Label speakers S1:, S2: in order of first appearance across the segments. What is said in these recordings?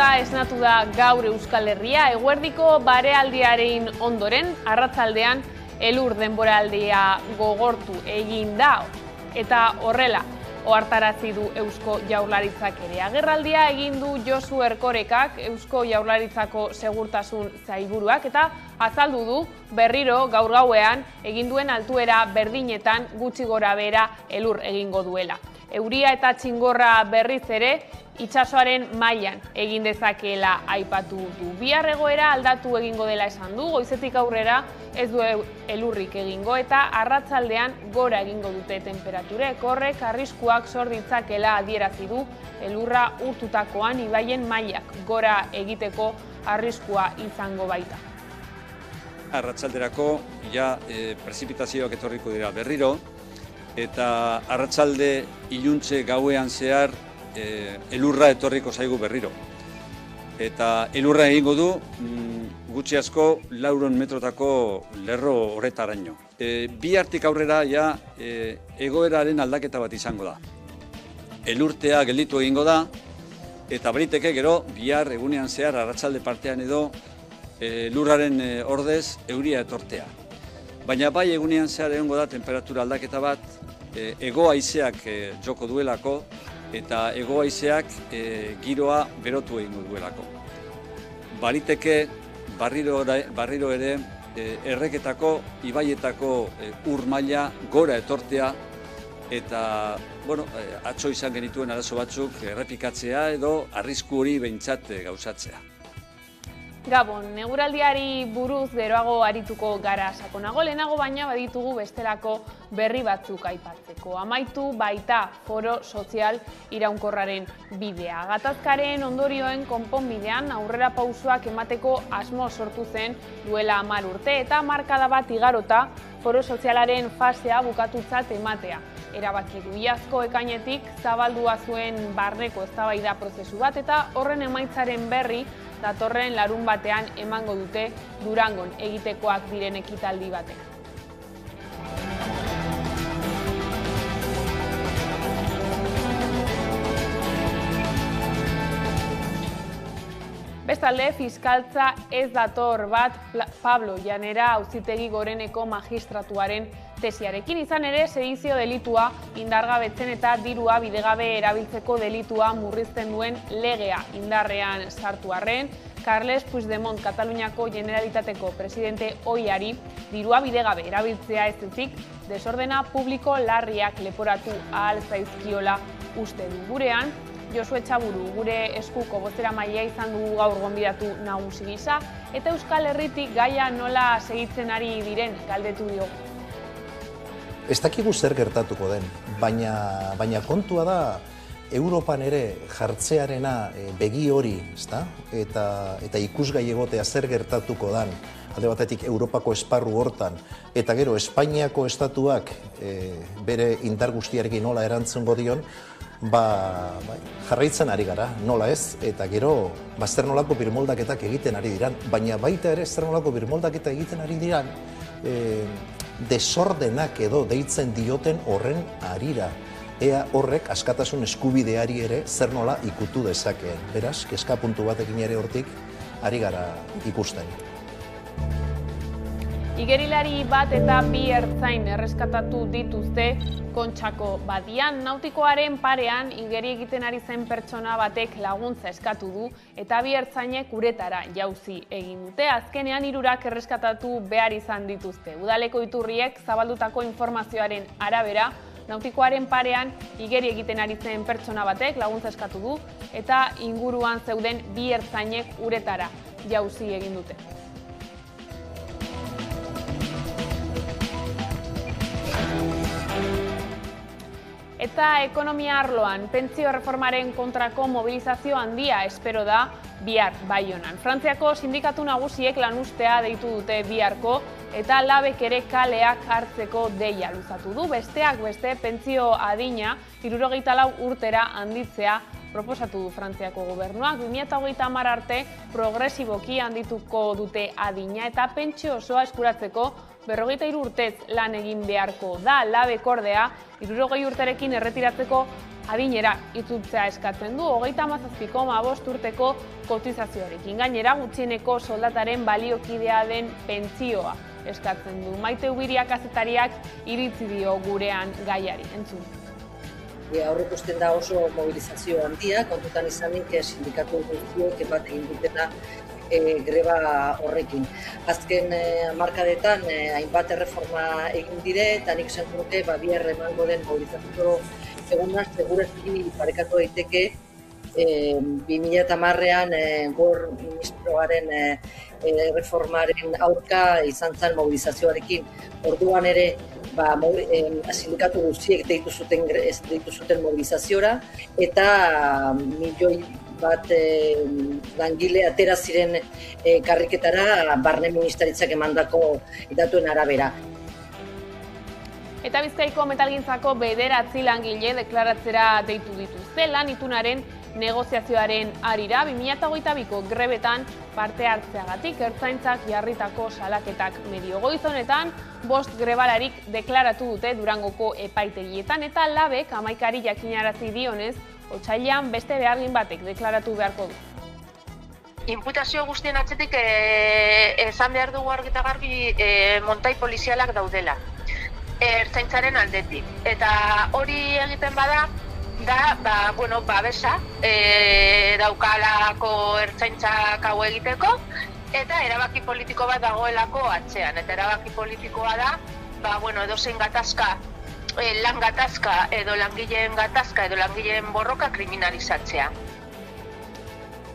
S1: Berotuta esnatu da gaur Euskal Herria, eguerdiko barealdiaren ondoren, arratzaldean elur denboraldia gogortu egin da, eta horrela, ohartarazi du Eusko Jaurlaritzak ere. Agerraldia egin du Josu Erkorekak, Eusko Jaurlaritzako segurtasun sailburuak, eta azaldu du berriro gaur gauean egin duen altuera berdinetan gutxi gora behera elur egingo duela. Euria eta txingorra berriz ere, itsasoaren mailan egin dezakeela aipatu du. Bihar egoera aldatu egingo dela esan du, goizetik aurrera ez du elurrik egingo eta arratzaldean gora egingo dute temperaturek. Horrek arriskuak sor ditzakela adierazi du, elurra urtutakoan ibaien mailak gora egiteko arriskua izango baita.
S2: Arratsalderako prezipitazioak etorriko dira berriro, eta arratsalde iluntze gauean zehar elurra etorriko zaigu berriro. Eta elurra egingo du gutxi asko 400 metrotako lerro horretaraino. Bihartik aurrera egoeraren aldaketa bat izango da. Elurtea gelditu egingo da, eta baliteke gero bihar egunean zehar arratsalde partean edo elurraren ordez euria etortea. Baina bai egunean zehar egongo da temperatura aldaketa bat, hego haizeak joko duelako, eta hego haizeak giroa berotu egingo duelako. Baliteke barriro ere erreketako, ibaietako ur maila gora etortea, eta atzo izan genituen arazo batzuk errepikatzea edo arrisku hori behintzat gauzatzea.
S1: Gabon, eguraldiari buruz geroago arituko gara sakonago, lehenago baina baditugu bestelako berri batzuk aipatzeko. Amaitu baita foro sozial iraunkorraren bidea. Gatazkaren ondorioen konponbidean aurrera pausoak emateko asmo sortu zen duela 10 urte eta markada bat igarota foro sozialaren fasea bukatutzat ematea. Erabaki du iazko ekainetik zabaldua zuen barneko eztabaida prozesu bat eta horren emaitzaren berri datorren larun batean emango dute Durangon egitekoak diren ekitaldi batek. Bestalde, fiskaltza ez dator bat Pablo Llanera Auzitegi Goreneko magistratuaren tesiarekin, izan ere sedizio delitua indargabetzen eta dirua bidegabe erabiltzeko delitua murrizten duen legea indarrean sartu arren, Carles Puigdemont Kataluniako Generalitateko presidente ohiari dirua bidegabe erabiltzea ez ezik desordena publiko larriak leporatu ahal zaizkiola uste du. Gurean, Josu Etxaburu gure eskuko bozeramailea izan dugu gaur gonbidatu nagusi gisa, eta Euskal Herritik gaia nola segitzen ari diren galdetu diogu.
S3: Ez dakigu zer gertatuko den, baina kontua da Europan ere jartzearena begi hori, eta ikusgai egotea zer gertatuko den, alde batetik Europako esparru hortan, eta gero Espainiako estatuak bere indar guztiarekin nola erantzungo dion, jarraitzen ari gara, nola ez, eta gero zer nolako birmoldaketak egiten ari diran, baina baita ere zer nolako birmoldaketak egiten ari diran, desordenak edo deitzen dioten horren harira. Ea horrek askatasun eskubideari ere zer nola ikutu dezakeen. Beraz, kezka puntu batekin ere hortik ari gara ikusten.
S1: Igerilari bat eta 2 ertzain erreskatatu dituzte Kontxako badian. Nautikoaren parean igeri egiten ari zen pertsona batek laguntza eskatu du eta 2 ertzainek uretara jauzi egin dute. Azkenean 3 erreskatatu behar izan dituzte. Udaleko iturriek zabaldutako informazioaren arabera, nautikoaren parean igeri egiten ari zen pertsona batek laguntza eskatu du eta inguruan zeuden 2 ertzainek uretara jauzi egin dute. Eta ekonomia arloan, pentsio erreformaren kontrako mobilizazio handia espero da bihar Baionan. Frantziako sindikatu nagusiek lanuztea deitu dute biharko eta labek ere kaleak hartzeko deia luzatu du. Besteak beste pentsio adina 74 urtera handitzea proposatu du Frantziako gobernuak. 2030 arte progresiboki handituko dute adina eta pentsio osoa eskuratzeko 43 urtez lan egin beharko da. Labek ordea 60 urterekin erretiratzeko adinera itzultzea eskatzen du 37,5 urteko kotizazioarekin. Gainera, gutxieneko soldataren baliokidea den pentsioa eskatzen du. Maite Ubiria kazetariak iritzi dio gurean gaiari. Entzun.
S4: Aurreikusten da oso mobilizazio handia, kontutan izanik sindikatu guztiok bat egin dutena greba horrekin. Azken hamarkadetan hainbat erreforma egin dire, eta nik esan nuke bihar emango den mobilizazio eguna segurazki parekatu daiteke 2010ean gor ministroaren reformaren aurka izan zen mobilizazioarekin. Orduan ere sindikatu guztiek deitu zuten mobilizaziora eta milioi bat langile atera ziren karriketara barne ministeritzak emandako datuen arabera.
S1: Eta Bizkaiko metalgintzako 9 langile deklaratzera deitu dituzte lan itunaren negoziazioaren arira 2022ko grebetan parte hartzeagatik ertzaintzak jarritako salaketak medio. Goiz honetan 5 grebalarik deklaratu dute Durangoko epaitegietan eta labek 11 jakinarazi dionez otsailean beste behargin batek deklaratu beharko du.
S5: Inputazio guztien atzetik esan behar dugu argi eta garbi montai polizialak daudela ertzaintzaren aldetik. Eta hori egiten bada babesa daukalako ertzaintzak hau egiteko eta erabaki politiko bat dagoelako atzean. Eta erabaki politikoa da, edozein gatazka, lan gatazka edo langileen gatazka edo langileen borroka kriminalizatzea.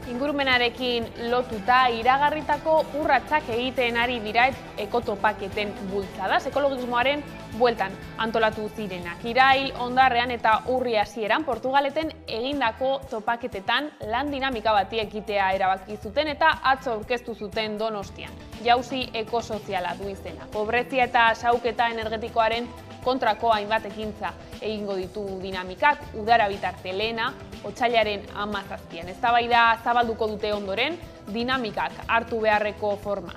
S1: Ingurumenarekin lotuta iragarritako urratsak egiten ari dira ekotopaketen bultzadaz, ekologismoaren bueltan antolatu zirenak. Irail, Ondarrean eta Urri hasieran Portugaleten egindako topaketetan lan dinamika bati ekitea erabaki zuten eta atzo aurkeztu zuten Donostian. Jauzi ekosoziala du izena. Pobrezia eta xahuketa energetikoaren kontrako hainbat ekintza egingo ditu dinamikak, udara bitarte lehena, otsailaren 17an. Eztabaida zabalduko dute ondoren, dinamikak hartu beharreko forma.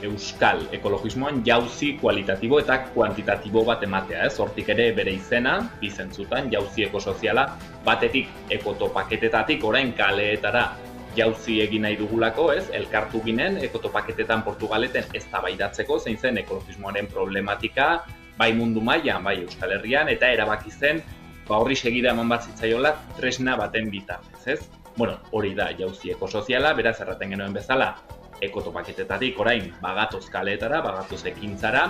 S6: Euskal ekologismoan jauzi kualitatibo eta kuantitatibo bat ematea, hortik ere bere izena, bizentzutan, jauzi ekosoziala, batetik ekotopaketetatik orain kaleetara jauzi egin nahi dugulako, elkartu ginen ekotopaketetan Portugaleten eztabaidatzeko zein zen ekologismoaren problematika, bai mundu mailan, bai Euskal Herrian, eta erabaki zen horri segida eman bat zitzaiola tresna baten bitartez, hori da jauzi ekosoziala, beraz erraten genuen bezala, ekotopaketetatik orain bagatoz kaleetara, bagatoz ekintzara,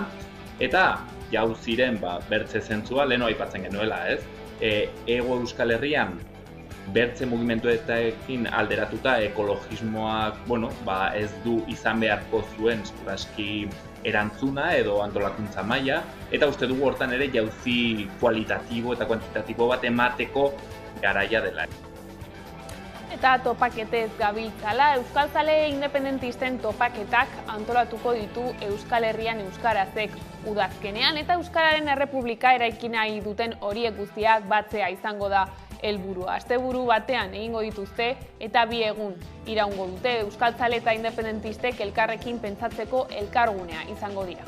S6: eta jauziren bertze zentzua leheno aipatzen genuela, Ego Euskal Herrian bertze mugimenduetekin alderatuta ekologismoak, ez du izan beharko zuen zuraski erantzuna edo antolakuntza maila, eta uste dugu hortan ere jauzi kualitatibo eta kuantitatibo bat emateko garaia dela.
S1: Eta topaketez gabiltzala, Euskaltzale independentisten topaketak antolatuko ditu Euskal Herrian euskarazek udazkenean, eta Euskararen Errepublika eraiki nahi duten horiek guztiak batzea izango da helburua. Asteburu batean egingo dituzte eta 2 egun iraungo dute. Euskaltzale eta independentistek elkarrekin pentsatzeko elkargunea izango dira.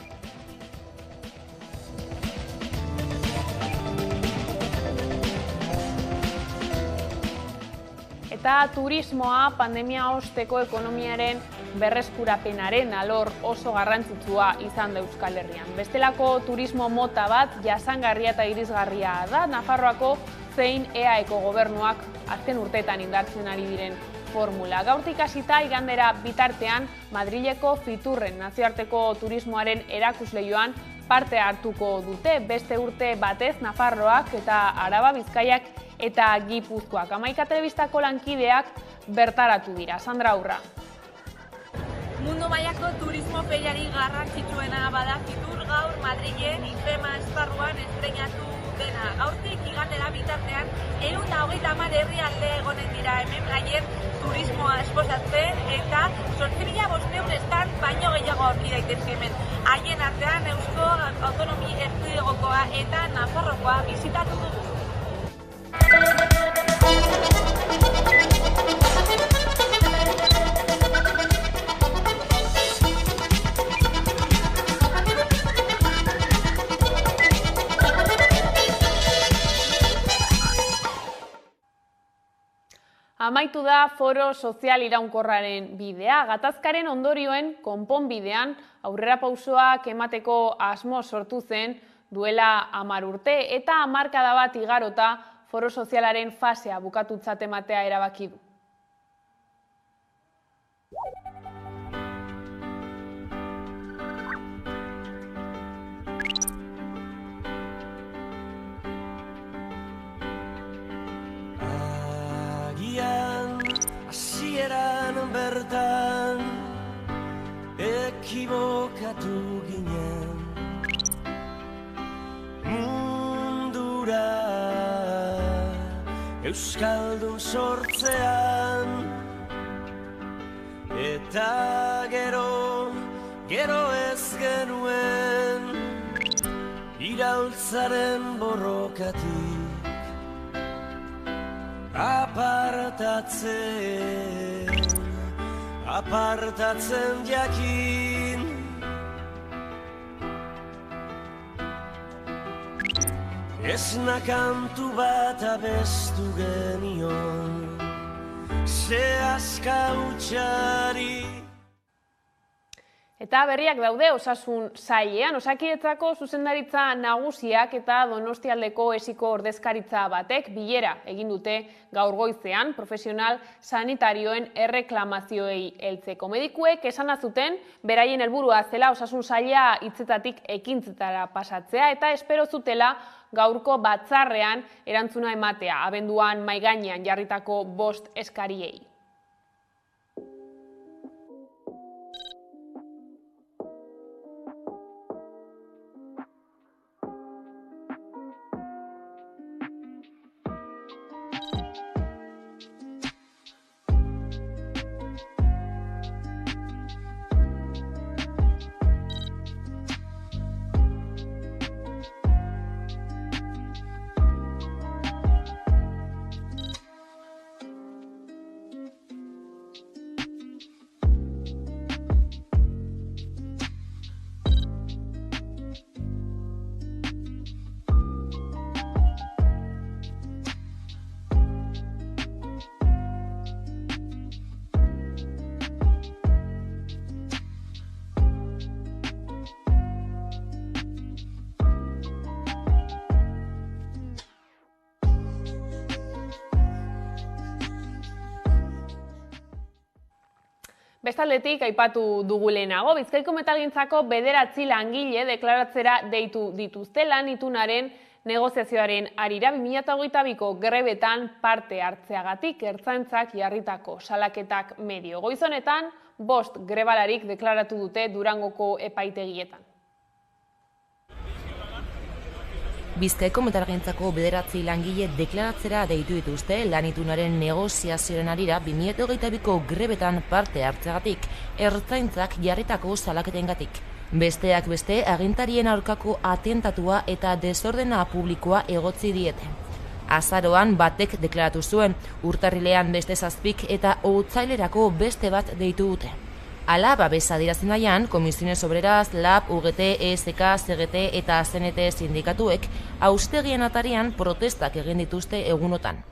S1: Eta turismoa pandemia osteko ekonomiaren berreskurapenaren alor oso garrantzitsua izan da Euskal Herrian. Bestelako turismo mota bat jasangarria eta irisgarria da Nafarroako zein EAeko gobernuak azken urteetan indartzen ari diren formula. Gaurtik hasita igandera bitartean Madrileko Fiturren nazioarteko turismoaren erakusleioan parte hartuko dute. Beste urte batez Nafarroak eta Araba, Bizkaiak eta Gipuzkoak. 11 telebistako lankideak bertaratu dira. Sandra Urra.
S7: Mundu mailako turismo feriari garrantzitsuena bada Fitur gaur Madrilen IFEMA esparruan estreinatu dena. Gaurtik igandera bitartean 130 herrialde egonen dira hemen gaien turismoa esposatzen eta 8.500 stand baino gehiago aurki daitezke hemen. Haien artean Eusko Autonomi Erkidegokoa eta Nafarrokoa bisitatu dugu.
S1: Amaitu da foro sozial iraunkorraren bidea, gatazkaren ondorioen konponbidean aurrerapausoak emateko asmo sortu zen duela 10 urte eta hamarkada bat igarota foro sozialaren fasea bukatutzat ematea erabaki du.
S8: Hasieran bertan ekibokatu ginen mundura euskaldun sortzean eta gero ez genuen iraultzaren borrokatik apartatzen jakin esna kantu bat abestu genion sehaska hutsari.
S1: Eta berriak daude osasun sailean, Osakidetzako zuzendaritza nagusiak eta Donostialdeko esiko ordezkaritza batek bilera egin dute gaur goizean profesional sanitarioen erreklamazioei heltzeko. Medikuek esana zuten beraien helburua zela osasun saila hitzetatik ekintzetara pasatzea eta espero zutela gaurko batzarrean erantzuna ematea, abenduan mahai gainean jarritako 5 eskariei. Bestaldetik, aipatu dugu lehenago, Bizkaiko metalgintzako 9 langile deklaratzera deitu dituzte lan itunaren negoziazioaren harira 2022ko grebetan parte hartzeagatik ertzaintzak jarritako salaketak medio. Goiz honetan, 5 grebalarik deklaratu dute Durangoko epaitegietan.
S9: Bizkaiko metalgintzako 9 langile deklaratzera deitu dituzte lan itunaren negoziazioaren harira 2022ko grebetan parte hartzeagatik ertzaintzak jarritako salaketengatik. Besteak beste, agintarien aurkako atentatua eta desordena publikoa egotzi diete. Azaroan batek deklaratu zuen, urtarrilean beste 7 eta otsailerako beste bat deitu dute. Hala, babesa adierazten nahian, Komisiones Obreras, LAB, UGT, ESK, CGT eta CNT sindikatuek haustegien atarian protestak egin dituzte egunotan.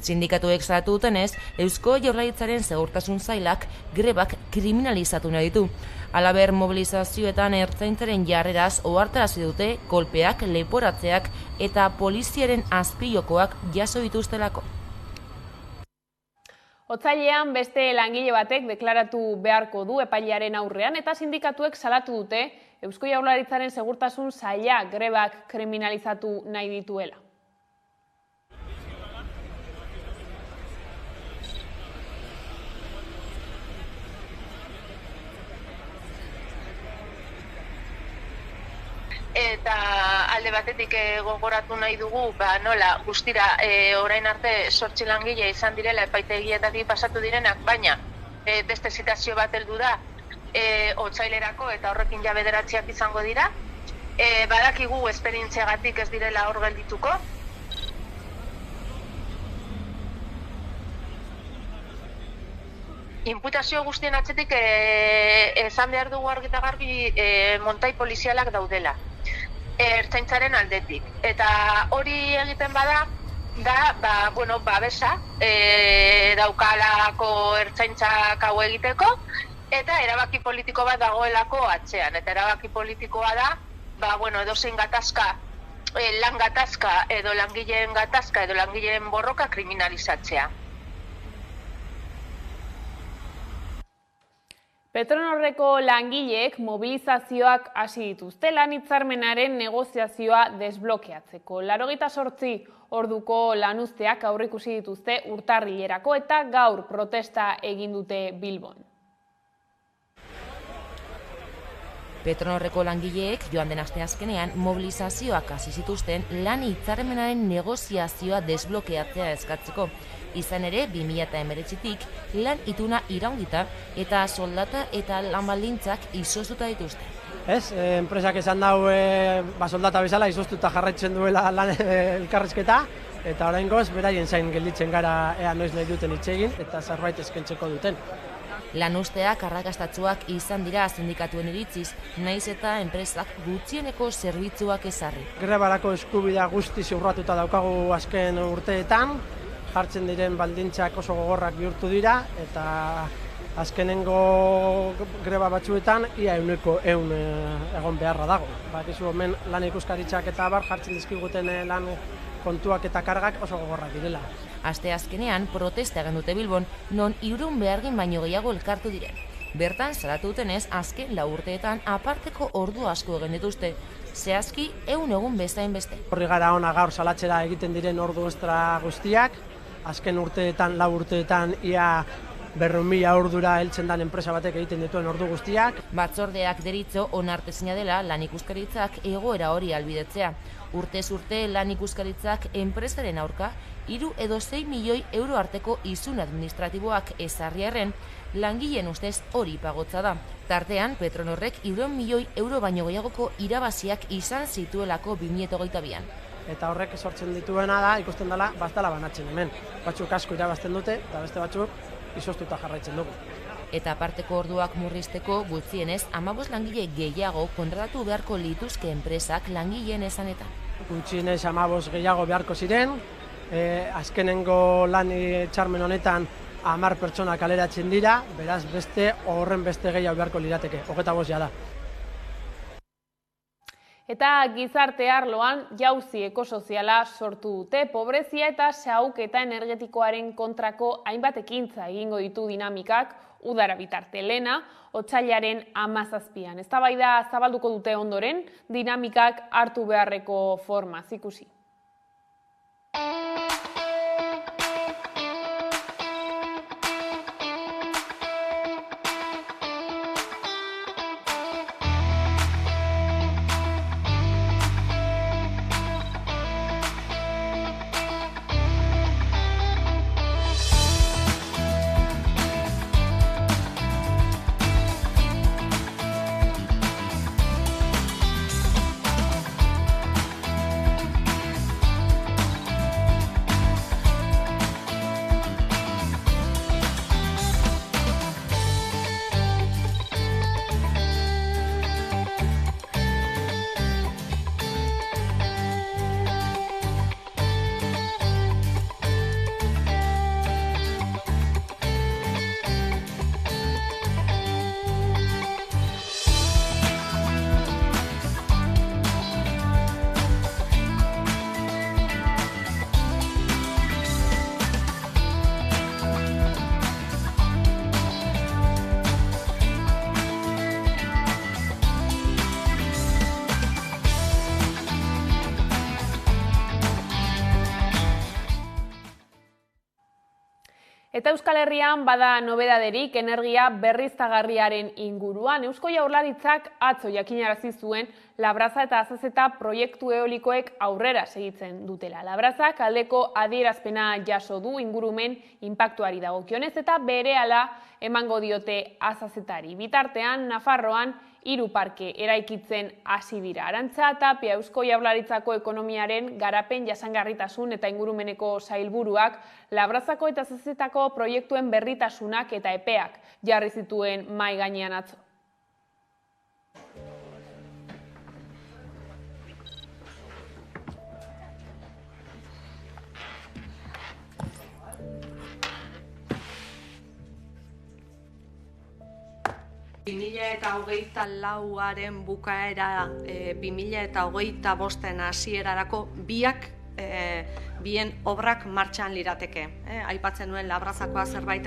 S9: Sindikatuek salatu dutenez, Eusko Jaurlaritzaren segurtasun sailak grebak kriminalizatu nahi ditu. Halaber, mobilizazioetan ertzaintzaren jarreraz ohartarazi dute kolpeak, leporatzeak eta poliziaren azpijokoak jaso dituztelako.
S1: Otsailean beste langile batek deklaratu beharko du epailearen aurrean eta sindikatuek salatu dute Eusko Jaurlaritzaren segurtasun saila grebak kriminalizatu nahi dituela.
S5: Eta alde batetik gogoratu nahi dugu, nola, guztira orain arte 8 langile izan direla epaitegietatik pasatu direnak, baina beste zitazio bat heldu da otsailerako eta horrekin ja 9 izango dira. Badakigu esperientziagatik ez direla hor geldituko. Inputazio guztien atzetik esan behar dugu argi eta garbi montai polizialak daudela. Ertzaintzaren aldetik. Eta hori egiten bada, da, babesa daukalako ertzaintzak hau egiteko, eta erabaki politiko bat dagoelako atzean. Eta erabaki politikoa da, edozein gatazka, lan gatazka edo langileen gatazka edo langileen borroka kriminalizatzea.
S1: Petronorreko langileek mobilizazioak hasi dituzte lan hitzarmenaren negoziazioa desblokeatzeko. 88 orduko lanuzteak aurreikusi dituzte urtarrilerako eta gaur protesta egin dute Bilbon.
S9: Petronorreko langileek joan den asteazkenean mobilizazioak hasi zituzten lan hitzarmenaren negoziazioa desblokeatzea eskatzeko. Izan ere, 2019tik lan ituna iraungita eta soldata eta lan baldintzak izoztuta dituzte.
S10: Enpresak esan dau soldata bezala izoztuta jarraitzen duela lan elkarrizketa, eta oraingoz beraien zain gelditzen gara ea noiz nahi duten hitz egin eta zerbait eskaintzeko duten.
S9: Lanuzteak arrakastatsuak izan dira sindikatuen iritziz, naiz eta enpresak gutxieneko zerbitzuak ezarri.
S10: Grebarako eskubidea guztiz urratuta daukagu azken urteetan, jartzen diren baldintzak oso gogorrak bihurtu dira, eta azkenengo greba batzuetan ia 100% egon beharra dago. Bakizu hemen lan ikuskaritzak eta abar jartzen dizkiguten lan kontuak eta kargak oso gogorrak direla.
S9: Asteazkenean protesta egin dute Bilbon, non 300 behargin baino gehiago elkartu diren. Bertan salatu dutenez, azken 4 urteetan aparteko ordu asko egin dituzte, zehazki 100 egun bezain beste.
S10: Horri gara ona gaur salatzera egiten diren ordu estra guztiak, azken urteetan, 4 urteetan ia 200.000 ordura heltzen den enpresa batek egiten dituen ordu guztiak.
S9: Batzordeak deritzo onartezina dela lan ikuskaritzak egoera hori albidetzea. Urtez urte lan ikuskaritzak enpresaren aurka 3 edo 6 milioi euro arteko izun administratiboak ezarri arren, langileen ustez hori pagotza da. Tartean, Petronorrek 300 milioi euro baino gehiagoko irabaziak izan zituelako 2022an.
S10: Eta horrek sortzen dituena da, ikusten dela, bastala banatzen hemen. Batzuk asko irabazten dute, eta beste batzuk izoztuta jarraitzen dugu.
S9: Eta aparteko orduak murrizteko gutxienez 15 langile gehiago kontratatu beharko lituzke enpresak langileen esanetan.
S10: Gutxienez 15 gehiago beharko ziren, azkenengo lan hitzarmen honetan 10 pertsona kaleratzen dira, beraz horren beste gehiago beharko lirateke, 25 ja da.
S1: Eta gizarte arloan jauzi ekosoziala sortu dute, pobrezia eta xahuketa energetikoaren kontrako hainbat ekintza egingo ditu dinamikak udara bitarte. Lehena, otsailaren 17an. Eztabaida zabalduko dute ondoren, dinamikak hartu beharreko formaz ikusi. Eta Euskal Herrian bada nobedaderik energia berriztagarriaren inguruan. Eusko Jaurlaritzak atzo jakinarazi zuen Labraza eta Azazeta proiektu eolikoek aurrera segitzen dutela. Labrazak aldeko adierazpena jaso du ingurumen inpaktuari dagokionez eta berehala emango diote Azazetari. Bitartean, Nafarroan 3 parke eraikitzen hasi dira. Arantza Tapia Eusko Jaurlaritzako ekonomiaren garapen jasangarritasun eta ingurumeneko sailburuak Labrazako eta Azazetako proiektuen berritasunak eta epeak jarri zituen mahai gainean atzo.
S11: 2024aren bukaera 2025 hasierarako bien obrak martxan lirateke. Aipatzen nuen Labrazakoa zerbait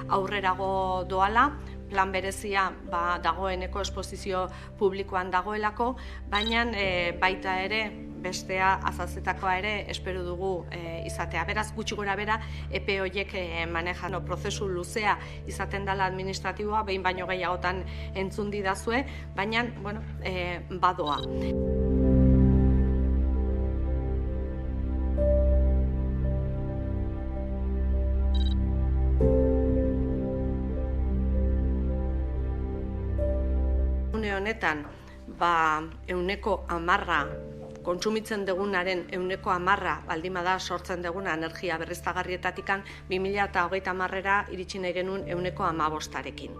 S11: aurrerago doala, plan berezia dagoeneko esposizio publikoan dagoelako, baina baita ere bestea Azazetakoa ere espero dugu izatea. Beraz, gutxi gora bera, epe horiek manejan prozesu luzea izaten dela administratiboa, behin baino gehiagotan entzun didazue, baina badoa. Honetan, 10% kontsumitzen dugunaren 10% baldin bada sortzen duguna energia berriztagarrietatikan 2030era iritsi nahi genuen 15%rekin.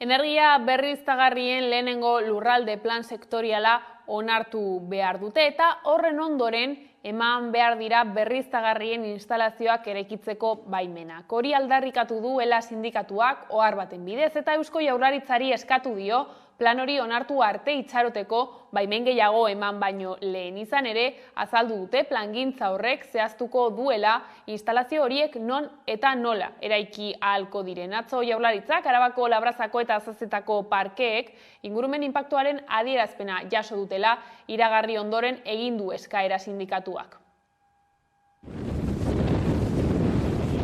S1: Energia berriztagarrien lehenengo lurralde plan sektoriala onartu behar dute eta horren ondoren eman behar dira berriztagarrien instalazioak eraikitzeko baimenak. Hori aldarrikatu duela sindikatuak ohar baten bidez eta Eusko Jaurlaritzari eskatu dio plan hori onartu arte itxaroteko baimen gehiago eman baino lehen. Izan ere, azaldu dute plangintza horrek zehaztuko duela instalazio horiek non eta nola eraiki ahalko diren. Atzo Jaurlaritzak Arabako, Labrazako eta Azazetako parkeek ingurumen inpaktuaren adierazpena jaso dutela iragarri ondoren egin du eskaera sindikatuak.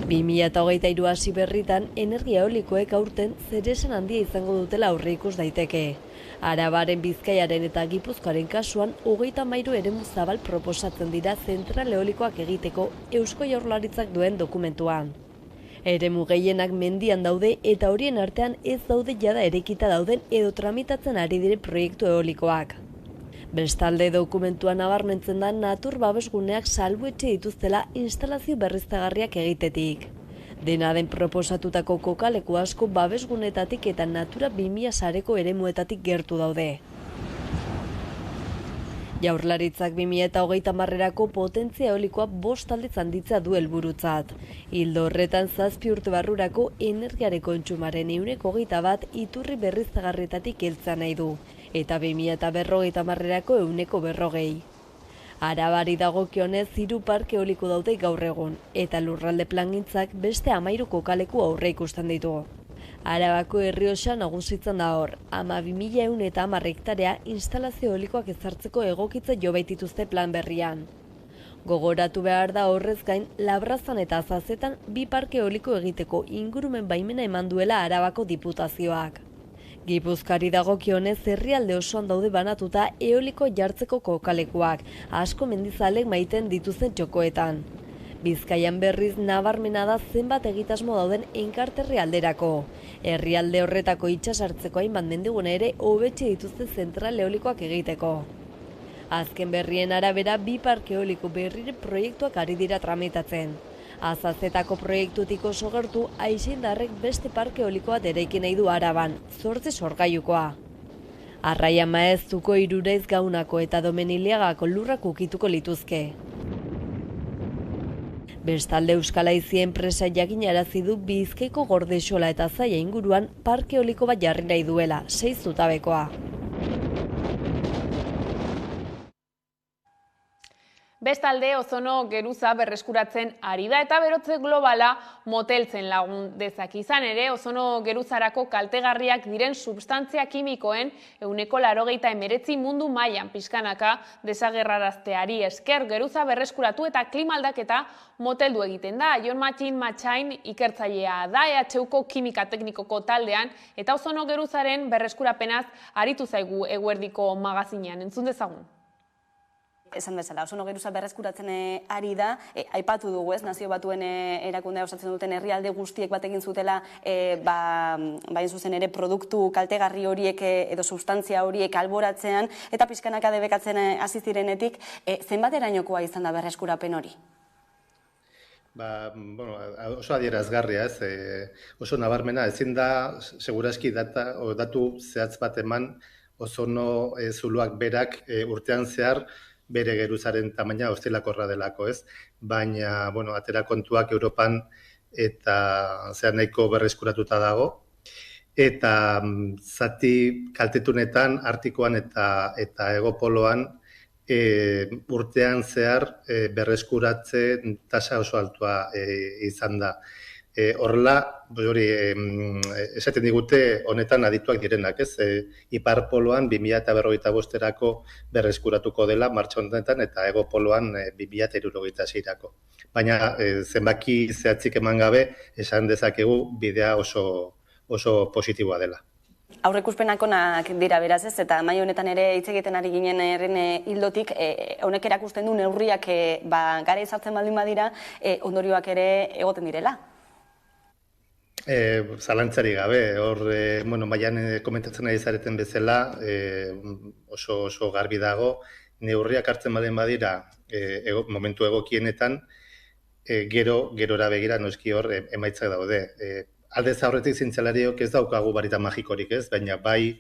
S12: 2023 hasi berritan energia eolikoek aurten zeresan handia izango dutela aurreikus daiteke. Arabaren, Bizkaiaren eta Gipuzkoaren kasuan 33 eremu zabal proposatzen dira zentral eolikoak egiteko Eusko Jaurlaritzak duen dokumentuan. Eremu gehienak mendian daude eta horien artean ez daude jada eraikita dauden edo tramitatzen ari diren proiektu eolikoak. Bestalde dokumentuan nabarmentzen da natur babesguneak salbuetxe dituztela instalazio berriztagarriak egitetik. Dena den proposatutako kokaleku asko babesgunetatik eta Natura 2000 sareko eremuetatik gertu daude. Jaurlaritzak 2030erako potentzia eolikoa 5 aldiz handitzea du helburutzat. Ildo horretan 7 urte barrurako energiaren kontsumaren 21% iturri berriztagarrietatik heltzea nahi du. Eta 2050erako 140. Arabari dagokionez 3 parke eoliko daude gaur egun, eta lurralde plangintzak beste 13 kokaleku aurreikusten ditu. Arabako Errioxa nagusitzen da hor, 12.110 hektarea instalazio eolikoak ezartzeko egokitze jo baitituzte plan berrian. Gogoratu behar da horrez gain, Labrazan eta Azazetan 2 parke eoliko egiteko ingurumen baimena eman duela Arabako diputazioak. Gipuzkoari dagokionez herrialde osoan daude banatuta eoliko jartzeko kokalekuak, asko mendizalek maiten dituzten txokoetan. Bizkaian berriz nabarmena da zenbat egitasmo dauden enkarterri alderako. Herrialde horretako itsasartzeko hainbat mendigune ere hobetxe dituzte zentral eolikoak egiteko. Azken berrien arabera 2 parke eoliko berriren proiektuak ari dira tramitatzen. Azazetako proiektutik oso gertu, Aixindarrek beste parke eolikoa eraiki nahi du Araban, 8 sorgailukoa. Arraia Maeztuko, Iruraiz Gaunako eta Domeniliagako lurrak ukituko lituzke. Bestalde Euskal Haizi enpresa jakinarazi du Bizkaiko Gordexola eta Zaia inguruan parke eoliko bat jarri nahi duela, 6 zutabekoa.
S1: Bestalde, ozono geruza berreskuratzen ari da eta berotze globala moteltzen lagun dezak. Izan ere, ozono geruzarako kaltegarriak diren substantzia kimikoen 89% mundu mailan pixkanaka desagerrarazteari esker geruza berreskuratu eta klima aldaketa moteldu egiten da. Jon Matxain ikertzailea da EHUko kimika teknikoko taldean eta ozono geruzaren berreskurapenaz aritu zaigu Eguerdiko magazinean. Entzun dezagun.
S13: Esan bezala, ozono geruza berreskuratzen ari da, aipatu dugu ez, Nazio Batuen erakundea osatzen duten herrialde guztiek bat egin zutela, bain zuzen ere produktu kaltegarri horiek edo substantzia horiek alboratzean, eta pixkanaka debekatzen hasi zirenetik, zenbaterainokoa izan da berreskurapen hori?
S14: Oso adierazgarria ez, oso nabarmena, ezin da, seguraski datu zehatz bat eman ozono zuluak berak urtean zehar, bere geruzaren tamaina hostelakorra delako, ez? Baina, atera kontuak Europan eta nahiko berreskuratuta dago. Eta zati kaltetunetan, Artikoan eta Egopoloan urtean zehar berreskuratze tasa oso altua izan da. Horrela, esaten digute honetan adituak direnak, ez? Ipar poloan 2025erako berreskuratuko dela martxa honetan eta Egopoloan 2076erako. Baina zenbaki zehatzik eman gabe esan dezakegu bidea oso positiboa dela.
S13: Aurreikuspenak onak dira beraz ez, eta mai honetan ere hitz egiten ari ginen herren hildotik, honek erakusten du neurriak gara izartzen baldin badira, ondorioak ere egoten direla.
S14: Zalantzari gabe, hor, maian komentatzen ari zareten bezala, oso garbi dago, neurriak hartzen baldin badira momentu egokienetan, gerora begira noski hor emaitzak daude. Aldez aurretik zientzialariok ez daukagu barita magikorik ez, baina bai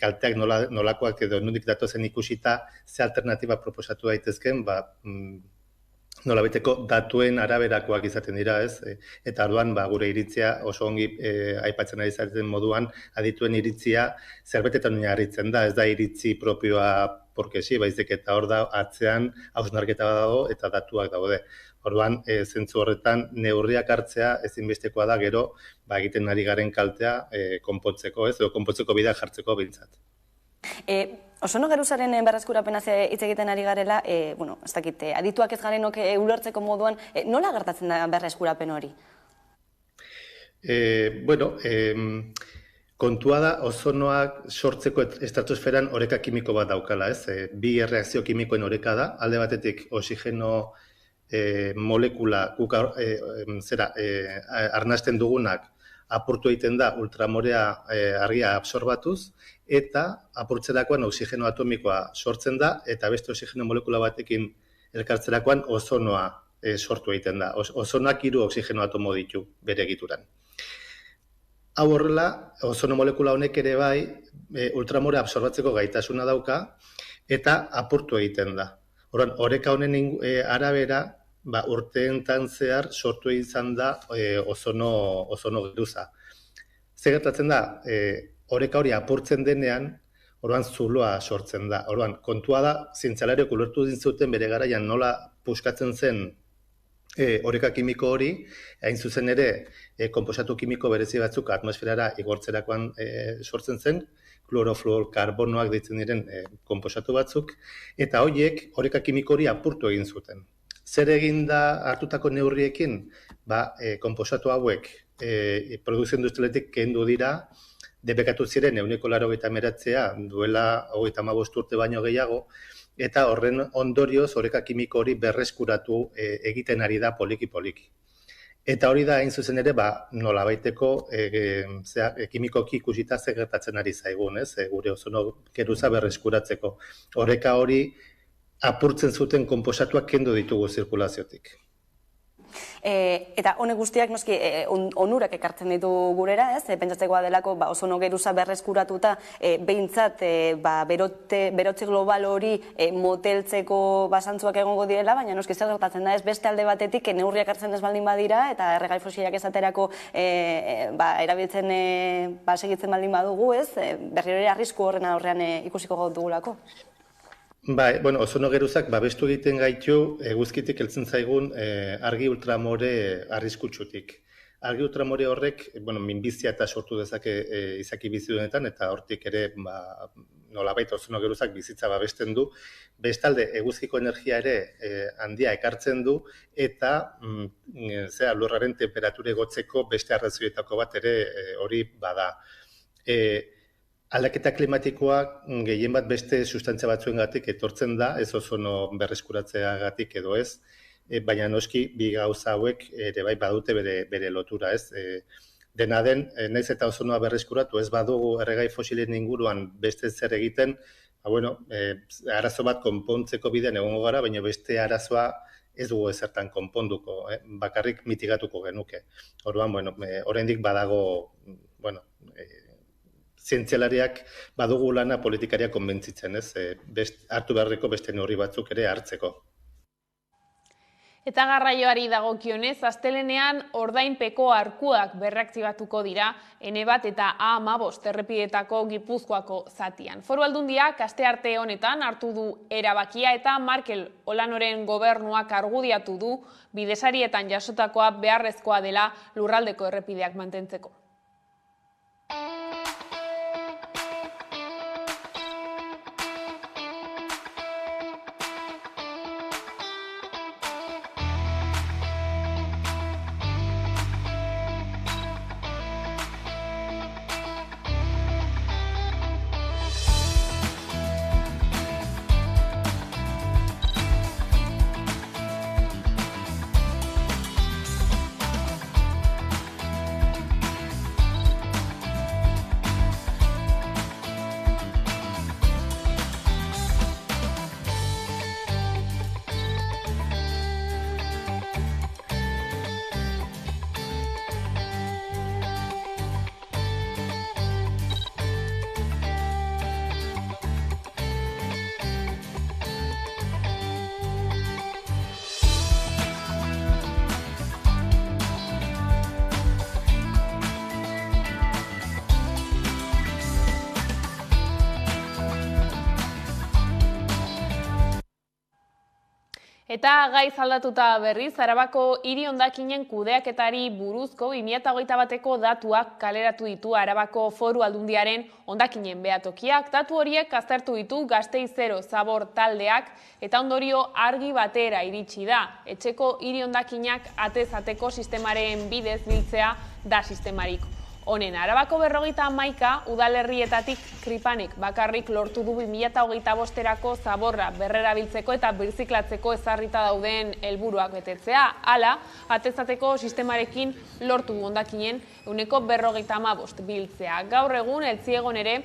S14: kalteak nolakoak edo nondik datozen ikusita ze alternatiba proposatu daitezken, nolabaiteko datuen araberakoak izaten dira ez, eta orduan gure iritzia oso ongi aipatzen ari zareten moduan adituen iritzia zerbetetan oinarritzen da, ez da iritzi propioa porkesi, baizik eta hor da atzean hausnarketa dago eta datuak daude. Orduan, zentzu horretan, neurriak hartzea ezinbestekoa da gero egiten ari garen kaltea konpontzeko, ez, edo konpontzeko bidea jartzeko biltzat.
S13: Ozono geruzaren berreskurapenaz hitz egiten ari garela, ez dakit, adituak ez garenok ulertzeko moduan, nola gertatzen da berreskurapen hori?
S14: Kontua da ozonoak sortzeko estratosferan oreka kimiko bat daukala, ez? Bi erreakzio kimikoen oreka da, alde batetik oxigeno molekula arnasten dugunak apurtu egiten da ultramorea argia absorbatuz, eta apurtzerakoan oxigeno atomikoa sortzen da, eta beste oxigeno molekula batekin elkartzerakoan ozonoa sortu egiten da. Ozonoak 3 oxigeno atomo ditu bere egituran. Hau horrela, ozono molekula honek ere bai ultramorea absorbatzeko gaitasuna dauka, eta apurtu egiten da. Oreka honen arabera, urteentan zehar sortu izan da ozono geruza. Zer gertatzen da, oreka hori apurtzen denean, orduan zuloa sortzen da. Orduan, kontua da, zientzialariok ulertu dintzuten bere garaian nola puskatzen zen oreka kimiko hori, hain zuzen ere, konposatu kimiko berezi batzuk atmosferara igortzerakoan sortzen zen, klorofluorkarbonoak deitzen diren konposatu batzuk, eta horiek oreka kimiko hori apurtu egin zuten. Zer egin da hartutako neurriekin? Konposatu hauek produkzio industrialetik kendu dira, debekatu ziren 89% duela 35 urte baino gehiago, eta horren ondorioz oreka kimiko hori berreskuratu egiten ari da poliki-poliki. Eta hori da, hain zuzen ere, nolabaiteko kimikoki ikusita zer gertatzen ari zaigun, gure ozono geruza berreskuratzeko. Oreka hori apurtzen zuten konposatuak kendu ditugu zirkulaziotik.
S13: Eta honek guztiak noski onurak ekartzen ditu gurera, pentsatzekoa delako ozono geruza berreskuratuta behintzat berotze global hori moteltzeko basantzuak egongo direla, baina noski zer gertatzen da, ez beste alde batetik neurriak hartzen ez baldin badira eta erregai fosilak esaterako erabiltzen segitzen baldin badugu, berriro ere arrisku horren aurrean ikusiko dugulako.
S14: Ozono geruzak babestu egiten gaitu eguzkitik heltzen zaigun argi ultramore arriskutsutik. Argi ultramore horrek minbizia eta sortu dezake izaki bizidunetan, eta hortik ere nolabait ozono geruzak bizitza babesten du. Bestalde, eguzkiko energia ere handia ekartzen du, eta lurraren temperatura igotzeko beste arrazoietako bat ere hori bada. Aldaketa klimatikoak gehien bat beste sustantzia batzuengatik etortzen da, ez ozono berreskuratzeagatik edo ez, baina noski bi gauza hauek ere bai badute bere lotura, ez. Dena den, naiz eta ozonoa berreskuratu ez badugu erregai fosilen inguruan beste zer egiten, arazo bat konpontzeko bidean egongo gara, baina beste arazoa ez dugu ezertan konponduko, bakarrik mitigatuko genuke. Orduan, oraindik badago, zientzialariak badugu lana politikariak konbentzitzen, hartu beharreko beste neurri batzuk ere hartzeko.
S1: Eta garraioari dagokionez, astelenean ordainpeko arkuak berraktibatuko dira N1 eta A15 errepidetako Gipuzkoako zatian. Foru Aldundiak astearte honetan hartu du erabakia eta Markel Olanoren gobernuak argudiatu du bidesarietan jasotakoa beharrezkoa dela lurraldeko errepideak mantentzeko. Eta gaiz aldatuta berriz, Arabako hiri hondakinen kudeaketari buruzko 2021eko datuak kaleratu ditu Arabako Foru Aldundiaren hondakinen behatokiak. Datu horiek aztertu ditu Gasteizero Zabor taldeak eta ondorio argi batera iritsi da. Etxeko hiri hondakinak atez-ateko sistemaren bidez biltzea da sistemarik honen. Arabako 51 udalerrietatik Kripanek bakarrik lortu du 2025erako zaborra berrerabiltzeko eta birziklatzeko ezarrita dauden helburuak betetzea. Hala, atezateko sistemarekin lortu du hondakinen 155 biltzea. Gaur egun Eltziegon ere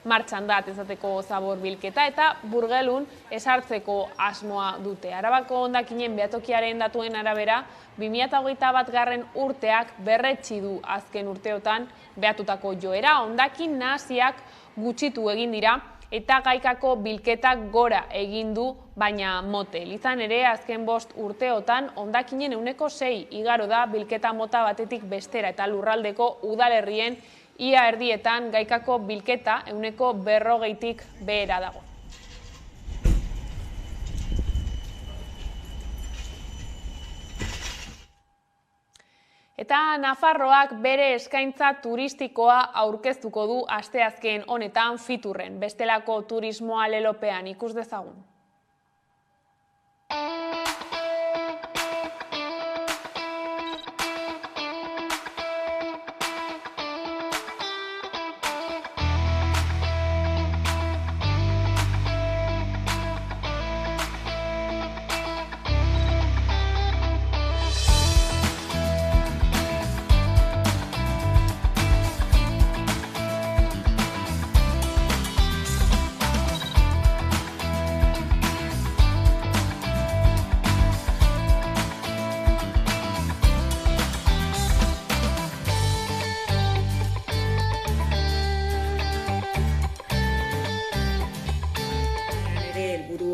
S1: martxan da atezateko zabor bilketa eta Burgelun esartzeko asmoa dute. Arabako hondakinen behatokiaren datuen arabera, 2021 urteak berretsi du azken urteotan behatutako joera. Hondakin nahasiak gutxitu egin dira eta gaikako bilketak gora egin du, baina motel. Izan ere, azken 5 urteotan hondakinen 6% igaro da bilketa mota batetik bestera eta lurraldeko udalerrien ia erdietan gaikako bilketa 40%tik behera dago. Eta Nafarroak bere eskaintza turistikoa aurkeztuko du asteazken honetan Fiturren, bestelako turismoa lelopean ikus dezagun.